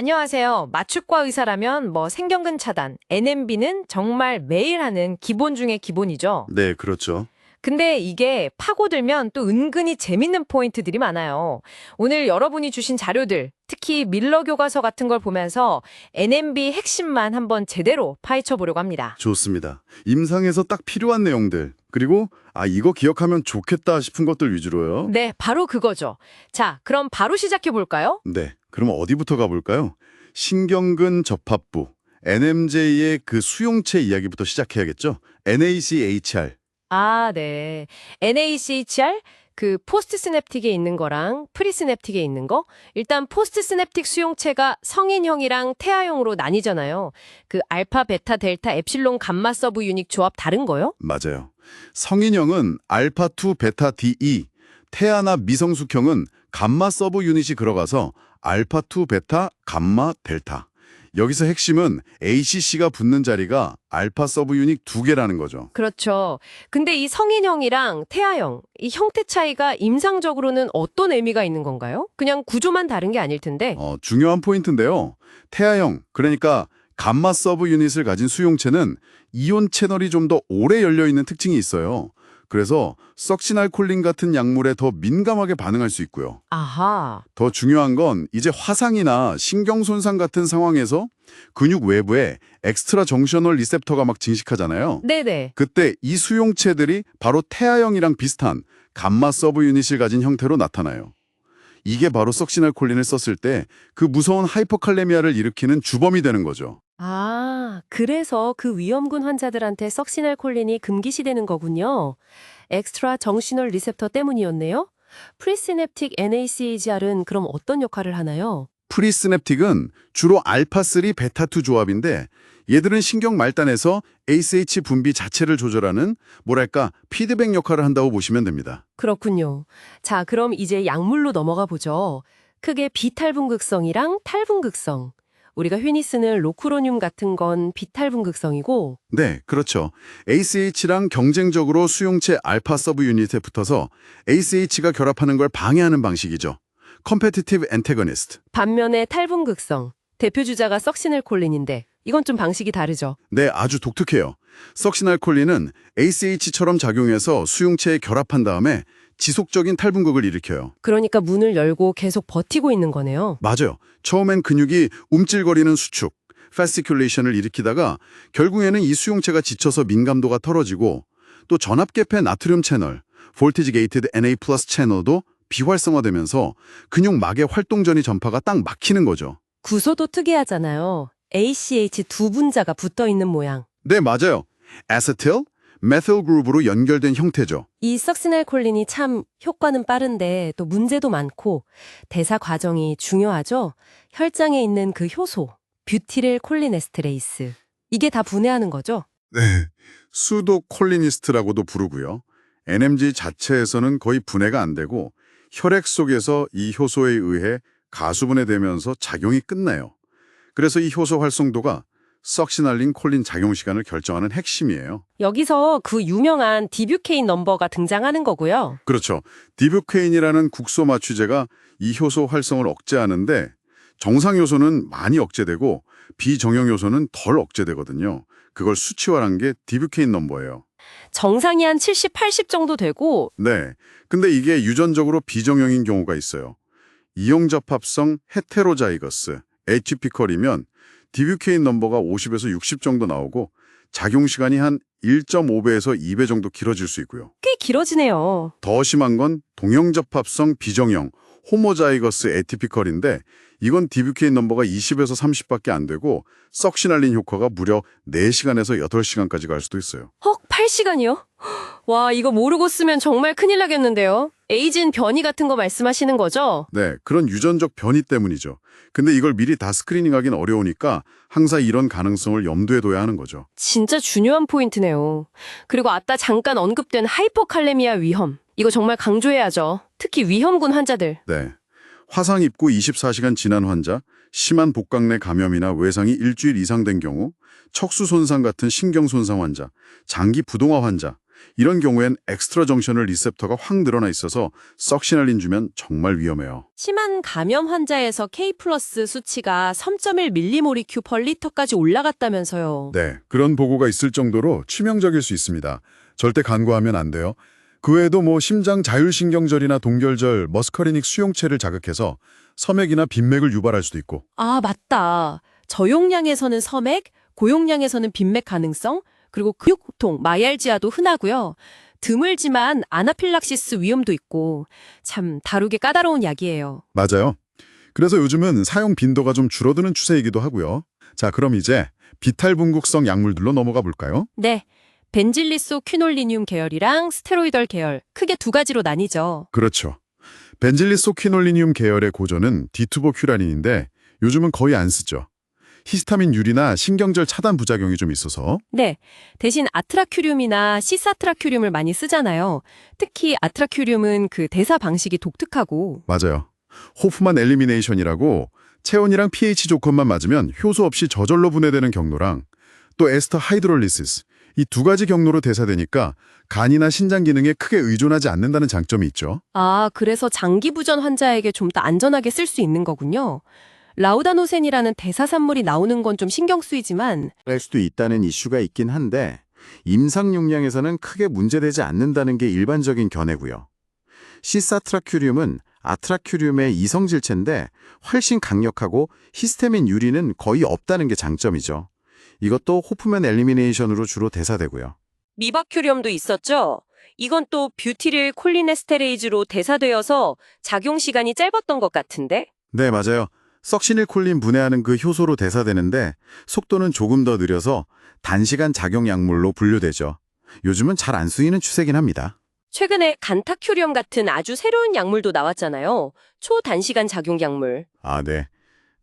안녕하세요. 맞춤과 의사라면 생경근 차단, NMB는 정말 매일 하는 기본 중에 기본이죠. 네, 그렇죠. 근데 이게 파고들면 또 은근히 재밌는 포인트들이 많아요. 오늘 여러분이 주신 자료들, 특히 밀러 교과서 같은 걸 보면서 NMB 핵심만 한번 제대로 파헤쳐 보려고 합니다. 좋습니다. 임상에서 딱 필요한 내용들, 그리고 이거 기억하면 좋겠다 싶은 것들 위주로요. 네, 바로 그거죠. 자, 그럼 바로 시작해 볼까요? 네, 그럼 어디부터 가볼까요? 신경근 접합부, NMJ의 그 수용체 이야기부터 시작해야겠죠? NACHR. 아, 네. NACHR, 그 포스트 시냅틱에 있는 거랑 프리 시냅틱에 있는 거. 일단 포스트 시냅틱 수용체가 성인형이랑 태아형으로 나뉘잖아요. 그 알파, 베타, 델타, 엡실론, 감마 서브 유닉 조합 다른 거요? 맞아요. 성인형은 알파2, 베타-DE, 태아나 미성숙형은 감마 서브 유닛이 들어가서 알파2, 베타, 감마, 델타. 여기서 핵심은 ACC가 붙는 자리가 알파 서브 유닛 2개라는 거죠. 그렇죠. 근데 이 성인형이랑 태아형, 이 형태 차이가 임상적으로는 어떤 의미가 있는 건가요? 그냥 구조만 다른 게 아닐 텐데. 중요한 포인트인데요. 태아형, 그러니까 감마 서브 유닛을 가진 수용체는 이온 채널이 좀 더 오래 열려있는 특징이 있어요. 그래서 석시날콜린 같은 약물에 더 민감하게 반응할 수 있고요. 아하. 더 중요한 건 이제 화상이나 신경 손상 같은 상황에서 근육 외부에 엑스트라 정셔널 리셉터가 막 증식하잖아요. 네네. 그때 이 수용체들이 바로 태아형이랑 비슷한 감마 서브 유닛을 가진 형태로 나타나요. 이게 바로 석시날콜린을 썼을 때 그 무서운 하이퍼칼레미아를 일으키는 주범이 되는 거죠. 아, 그래서 그 위험군 환자들한테 석시날콜린이 금기시되는 거군요. 엑스트라 정시널 리셉터 때문이었네요. 프리시냅틱 NACHR은 그럼 어떤 역할을 하나요? 프리시냅틱은 주로 알파3, 베타2 조합인데 얘들은 신경 말단에서 ACH 분비 자체를 조절하는 뭐랄까 피드백 역할을 한다고 보시면 됩니다. 그렇군요. 자, 그럼 이제 약물로 넘어가 보죠. 크게 비탈분극성이랑 탈분극성. 우리가 흔히 쓰는 로쿠로늄 같은 건 비탈분극성이고, 네, 그렇죠. ACH랑 경쟁적으로 수용체 알파 서브 유닛에 붙어서 ACH가 결합하는 걸 방해하는 방식이죠. Competitive Antagonist. 반면에 탈분극성. 대표 주자가 석시넬콜린인데 이건 좀 방식이 다르죠. 네, 아주 독특해요. 석시날콜린은 ACH처럼 작용해서 수용체에 결합한 다음에 지속적인 탈분극을 일으켜요. 그러니까 문을 열고 계속 버티고 있는 거네요. 맞아요. 처음엔 근육이 움찔거리는 수축, fasciculation을 일으키다가 결국에는 이 수용체가 지쳐서 민감도가 떨어지고 또 전압계폐 나트륨 채널, voltage gated Na+ 채널도 비활성화되면서 근육 막의 활동 전이 전파가 딱 막히는 거죠. 구조도 특이하잖아요. ACH 두 분자가 붙어 있는 모양. 네, 맞아요. 아세틸, 메틸 그룹으로 연결된 형태죠. 이 석시넬콜린이 참 효과는 빠른데 또 문제도 많고 대사 과정이 중요하죠. 혈장에 있는 그 효소, 뷰티릴 콜리네스테레이스. 이게 다 분해하는 거죠. 네, 수도콜리니스트라고도 부르고요. NMJ 자체에서는 거의 분해가 안 되고 혈액 속에서 이 효소에 의해 가수분해되면서 작용이 끝나요. 그래서 이 효소 활성도가 석시날린 콜린 작용 시간을 결정하는 핵심이에요. 여기서 그 유명한 디뷰케인 넘버가 등장하는 거고요. 그렇죠. 디뷰케인이라는 국소 마취제가 이 효소 활성을 억제하는데 정상 요소는 많이 억제되고 비정형 요소는 덜 억제되거든요. 그걸 수치화한 게 디뷰케인 넘버예요. 정상이 한 70, 80 정도 되고 네. 근데 이게 유전적으로 비정형인 경우가 있어요. 이형접합성 헤테로자이거스, 에티피컬이면 디뷰케인 넘버가 50에서 60 정도 나오고 작용 시간이 한 1.5배에서 2배 정도 길어질 수 있고요. 꽤 길어지네요. 더 심한 건 동형접합성 비정형, 호모자이거스 에티피컬인데 이건 디뷰케인 넘버가 20에서 30밖에 안 되고 석시날린 효과가 무려 4시간에서 8시간까지 갈 수도 있어요. 8시간이요? 와, 이거 모르고 쓰면 정말 큰일 나겠는데요. 에이진 변이 같은 거 말씀하시는 거죠? 네, 그런 유전적 변이 때문이죠. 근데 이걸 미리 다 스크리닝하긴 어려우니까 항상 이런 가능성을 염두에 둬야 하는 거죠. 진짜 중요한 포인트네요. 그리고 아까 잠깐 언급된 하이퍼칼레미아 위험. 이거 정말 강조해야죠. 특히 위험군 환자들. 네. 화상 입고 24시간 지난 환자, 심한 복강내 감염이나 외상이 일주일 이상 된 경우, 척수 손상 같은 신경 손상 환자, 장기 부동화 환자, 이런 경우엔 엑스트라 정셔널 리셉터가 확 늘어나 있어서 석시날린 주면 정말 위험해요. 심한 감염 환자에서 K+ 수치가 3.1mMol/L까지 올라갔다면서요. 네, 그런 보고가 있을 정도로 치명적일 수 있습니다. 절대 간과하면 안 돼요. 그 외에도 심장 자율신경절이나 동결절, 머스커리닉 수용체를 자극해서 섬액이나 빈맥을 유발할 수도 있고. 아, 맞다. 저용량에서는 섬액, 고용량에서는 빈맥 가능성, 그리고 근육통, 마이알지아도 흔하고요. 드물지만 아나필락시스 위험도 있고 참 다루기 까다로운 약이에요. 맞아요. 그래서 요즘은 사용 빈도가 좀 줄어드는 추세이기도 하고요. 자, 그럼 이제 비탈분국성 약물들로 넘어가 볼까요? 네. 벤질리소 퀴놀리늄 계열이랑 스테로이덜 계열, 크게 두 가지로 나뉘죠. 그렇죠. 벤질리소퀴놀리늄 계열의 고전은 디투보큐라닌인데 요즘은 거의 안 쓰죠. 히스타민 유리나 신경절 차단 부작용이 좀 있어서. 네. 대신 아트라큐륨이나 시사트라큐륨을 많이 쓰잖아요. 특히 아트라큐륨은 그 대사 방식이 독특하고. 맞아요. 호프만 엘리미네이션이라고 체온이랑 pH 조건만 맞으면 효소 없이 저절로 분해되는 경로랑 또 에스터 하이드롤리시스, 이 두 가지 경로로 대사되니까 간이나 신장 기능에 크게 의존하지 않는다는 장점이 있죠. 아, 그래서 장기 부전 환자에게 좀 더 안전하게 쓸 수 있는 거군요. 라우다노센이라는 대사산물이 나오는 건 좀 신경 쓰이지만 할 수도 있다는 이슈가 있긴 한데 임상 용량에서는 크게 문제되지 않는다는 게 일반적인 견해고요. 시사트라큐륨은 아트라큐륨의 이성질체인데 훨씬 강력하고 히스타민 유리는 거의 없다는 게 장점이죠. 이것도 호프맨 엘리미네이션으로 주로 대사되고요. 미바큐륨도 있었죠? 이건 또 뷰티릴 콜린에스테레이즈로 대사되어서 작용 시간이 짧았던 것 같은데? 네, 맞아요. 석시닐콜린 분해하는 그 효소로 대사되는데 속도는 조금 더 느려서 단시간 작용 약물로 분류되죠. 요즘은 잘 안 쓰이는 추세긴 합니다. 최근에 간타큐륨 같은 아주 새로운 약물도 나왔잖아요. 초단시간 작용 약물. 아, 네.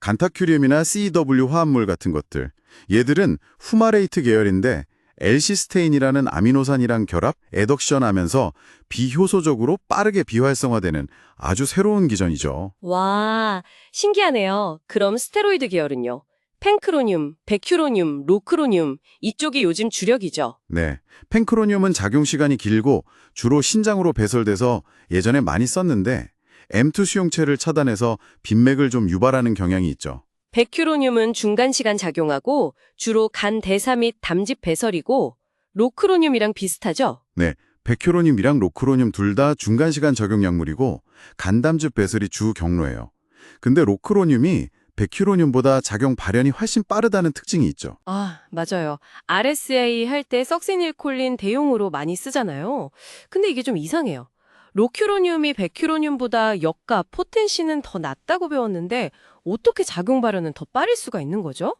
간타큐륨이나 CW 화합물 같은 것들. 얘들은 후마레이트 계열인데 L시스테인이라는 아미노산이랑 결합, 애덕션하면서 비효소적으로 빠르게 비활성화되는 아주 새로운 기전이죠. 와, 신기하네요. 그럼 스테로이드 계열은요? 펜크로늄, 베큐로늄, 로크로늄 이쪽이 요즘 주력이죠. 네. 펜크로늄은 작용 시간이 길고 주로 신장으로 배설돼서 예전에 많이 썼는데 M2 수용체를 차단해서 빈맥을 좀 유발하는 경향이 있죠. 베큐로늄은 중간시간 작용하고 주로 간 대사 및 담즙 배설이고 로크로늄이랑 비슷하죠? 네. 베큐로늄이랑 로크로늄 둘 다 중간시간 적용 약물이고 간담즙 배설이 주 경로예요. 근데 로크로늄이 베큐로늄보다 작용 발현이 훨씬 빠르다는 특징이 있죠. 아, 맞아요. RSA 할 때 석시닐콜린 대용으로 많이 쓰잖아요. 근데 이게 좀 이상해요. 로큐로늄이 베큐로늄보다 역가, 포텐시는 더 낮다고 배웠는데 어떻게 작용 발현은 더 빠를 수가 있는 거죠?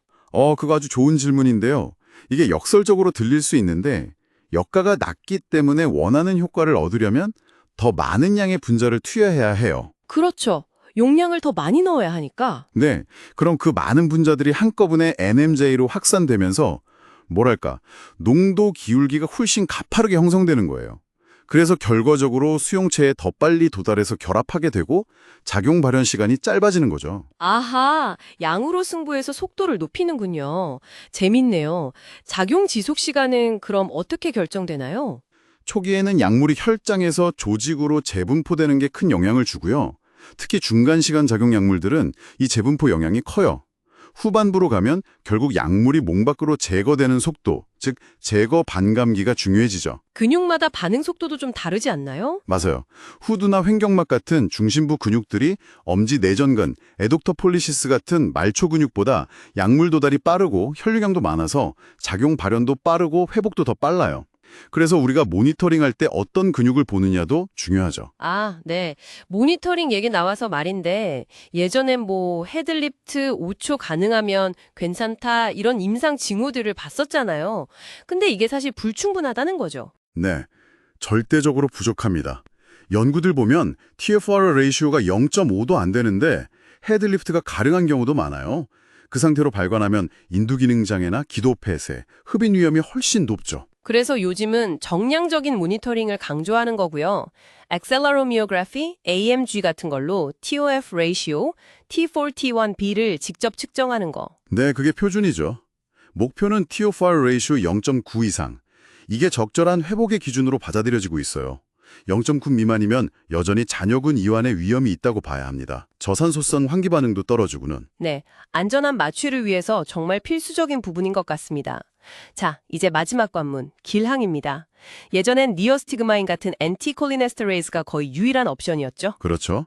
그거 아주 좋은 질문인데요. 이게 역설적으로 들릴 수 있는데 역가가 낮기 때문에 원하는 효과를 얻으려면 더 많은 양의 분자를 투여해야 해요. 그렇죠. 용량을 더 많이 넣어야 하니까. 네, 그럼 그 많은 분자들이 한꺼번에 NMJ로 확산되면서 뭐랄까, 농도 기울기가 훨씬 가파르게 형성되는 거예요. 그래서 결과적으로 수용체에 더 빨리 도달해서 결합하게 되고 작용 발현 시간이 짧아지는 거죠. 아하, 양으로 승부해서 속도를 높이는군요. 재밌네요. 작용 지속 시간은 그럼 어떻게 결정되나요? 초기에는 약물이 혈장에서 조직으로 재분포되는 게 큰 영향을 주고요. 특히 중간시간 작용 약물들은 이 재분포 영향이 커요. 후반부로 가면 결국 약물이 몸 밖으로 제거되는 속도, 즉 제거 반감기가 중요해지죠. 근육마다 반응 속도도 좀 다르지 않나요? 맞아요. 후두나 횡격막 같은 중심부 근육들이 엄지 내전근, 에독터 폴리시스 같은 말초 근육보다 약물 도달이 빠르고 혈류량도 많아서 작용 발현도 빠르고 회복도 더 빨라요. 그래서 우리가 모니터링할 때 어떤 근육을 보느냐도 중요하죠. 아, 네. 모니터링 얘기 나와서 말인데 예전엔 뭐 헤드리프트 5초 가능하면 괜찮다 이런 임상 징후들을 봤었잖아요. 근데 이게 사실 불충분하다는 거죠. 네, 절대적으로 부족합니다. 연구들 보면 TFR 레이시오가 0.5도 안 되는데 헤드리프트가 가능한 경우도 많아요. 그 상태로 발관하면 인두기능장애나 기도폐쇄, 흡인 위험이 훨씬 높죠. 그래서 요즘은 정량적인 모니터링을 강조하는 거고요. 액셀러로미오그래피, AMG 같은 걸로 TOF 레이시오, T4, T1B를 직접 측정하는 거. 네, 그게 표준이죠. 목표는 TFR 레이시오 0.9 이상. 이게 적절한 회복의 기준으로 받아들여지고 있어요. 0.9 미만이면 여전히 잔여군 이완의 위험이 있다고 봐야 합니다. 저산소성 환기 반응도 떨어지고는. 네, 안전한 마취를 위해서 정말 필수적인 부분인 것 같습니다. 자, 이제 마지막 관문, 길항입니다. 예전엔 니어스티그마인 같은 엔티콜리네스테레이즈가 거의 유일한 옵션이었죠. 그렇죠.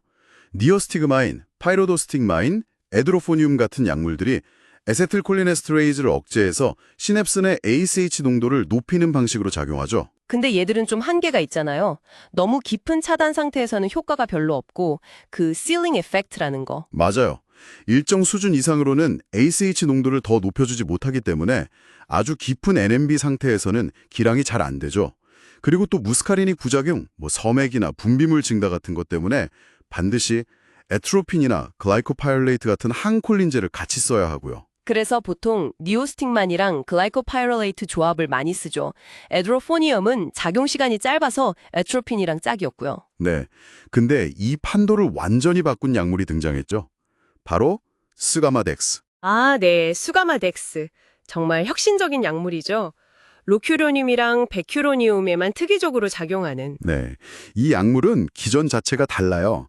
니오스티그마인, 파이로도스틱마인, 에드로포늄 같은 약물들이 에세틸콜리네스테레이즈를 억제해서 시냅스 내 ACH 농도를 높이는 방식으로 작용하죠. 근데 얘들은 좀 한계가 있잖아요. 너무 깊은 차단 상태에서는 효과가 별로 없고 그 실링 에펙트라는 거. 맞아요. 일정 수준 이상으로는 ACH 농도를 더 높여주지 못하기 때문에 아주 깊은 NMB 상태에서는 기량이 잘 안 되죠. 그리고 또 무스카리닉 부작용, 섬액이나 분비물 증가 같은 것 때문에 반드시 에트로핀이나 글라이코파이올레이트 같은 항콜린제를 같이 써야 하고요. 그래서 보통 니오스틱만이랑 글라이코파이롤레이트 조합을 많이 쓰죠. 에드로포니엄은 작용 시간이 짧아서 에트로핀이랑 짝이었고요. 네. 근데 이 판도를 완전히 바꾼 약물이 등장했죠. 바로 스가마덱스. 아, 네. 수가마덱스. 정말 혁신적인 약물이죠. 로큐로늄이랑 베큐로니움에만 특이적으로 작용하는. 네. 이 약물은 기전 자체가 달라요.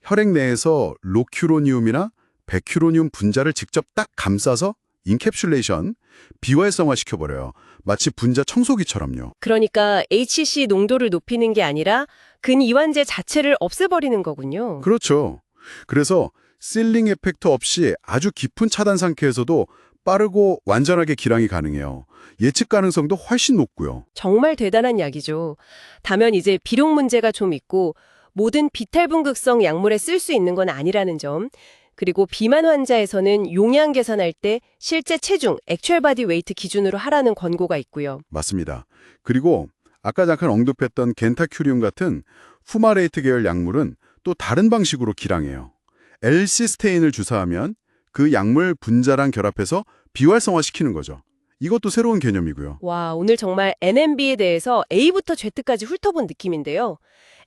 혈액 내에서 로큐로니움이나 베큐로늄 분자를 직접 딱 감싸서 인캡슐레이션, 비활성화 시켜버려요. 마치 분자 청소기처럼요. 그러니까 HC 농도를 높이는 게 아니라 근이완제 자체를 없애버리는 거군요. 그렇죠. 그래서 실링 에펙트 없이 아주 깊은 차단 상태에서도 빠르고 완전하게 기량이 가능해요. 예측 가능성도 훨씬 높고요. 정말 대단한 약이죠. 다만 이제 비록 문제가 좀 있고 모든 비탈분극성 약물에 쓸 수 있는 건 아니라는 점. 그리고 비만 환자에서는 용량 계산할 때 실제 체중, 액츄얼 바디 웨이트 기준으로 하라는 권고가 있고요. 맞습니다. 그리고 아까 잠깐 언급했던 겐타큐리움 같은 푸마레이트 계열 약물은 또 다른 방식으로 기량해요. L시스테인을 주사하면 그 약물 분자랑 결합해서 비활성화시키는 거죠. 이것도 새로운 개념이고요. 와, 오늘 정말 NMB에 대해서 A부터 Z까지 훑어본 느낌인데요.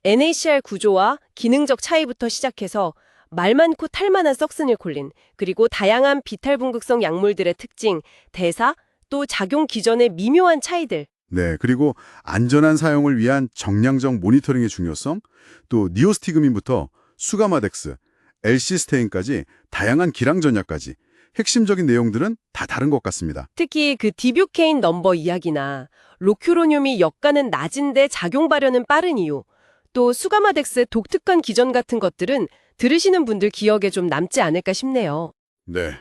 NACR 구조와 기능적 차이부터 시작해서 말 많고 탈 많은 석스닐콜린, 그리고 다양한 비탈분극성 약물들의 특징, 대사, 또 작용 기전의 미묘한 차이들. 네, 그리고 안전한 사용을 위한 정량적 모니터링의 중요성, 또 니오스티그민부터 수가마덱스, L시스테인까지 다양한 기량 전략까지 핵심적인 내용들은 다 다른 것 같습니다. 특히 그 디뷰케인 넘버 이야기나 로큐로늄이 역가는 낮은데 작용 발현은 빠른 이유, 또 수가마덱스의 독특한 기전 같은 것들은 들으시는 분들 기억에 좀 남지 않을까 싶네요. 네.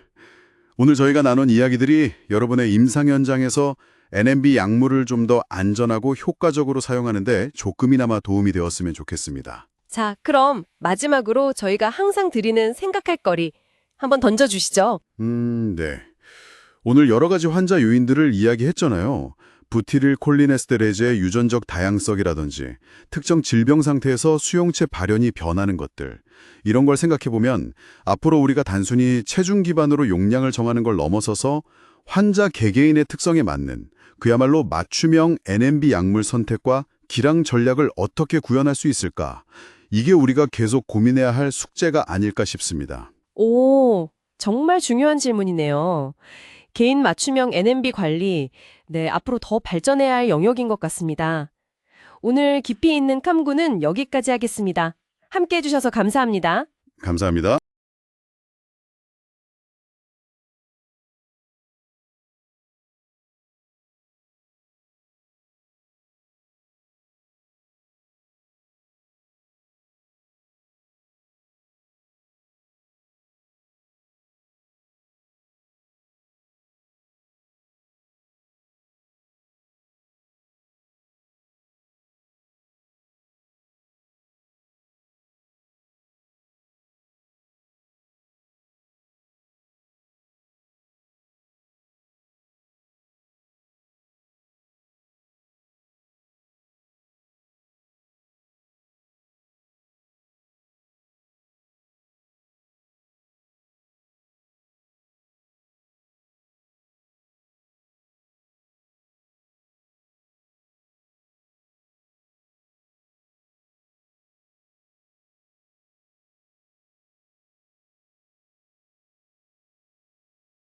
오늘 저희가 나눈 이야기들이 여러분의 임상 현장에서 NMB 약물을 좀 더 안전하고 효과적으로 사용하는데 조금이나마 도움이 되었으면 좋겠습니다. 자, 그럼 마지막으로 저희가 항상 드리는 생각할 거리 한번 던져주시죠. 네. 오늘 여러 가지 환자 요인들을 이야기했잖아요. 부티릴 콜리네스테레즈의 유전적 다양성이라든지 특정 질병 상태에서 수용체 발현이 변하는 것들. 이런 걸 생각해보면 앞으로 우리가 단순히 체중 기반으로 용량을 정하는 걸 넘어서서 환자 개개인의 특성에 맞는 그야말로 맞춤형 NMB 약물 선택과 기량 전략을 어떻게 구현할 수 있을까? 이게 우리가 계속 고민해야 할 숙제가 아닐까 싶습니다. 오, 정말 중요한 질문이네요. 개인 맞춤형 NMB 관리, 네, 앞으로 더 발전해야 할 영역인 것 같습니다. 오늘 깊이 있는 탐구는 여기까지 하겠습니다. 함께 해주셔서 감사합니다. 감사합니다.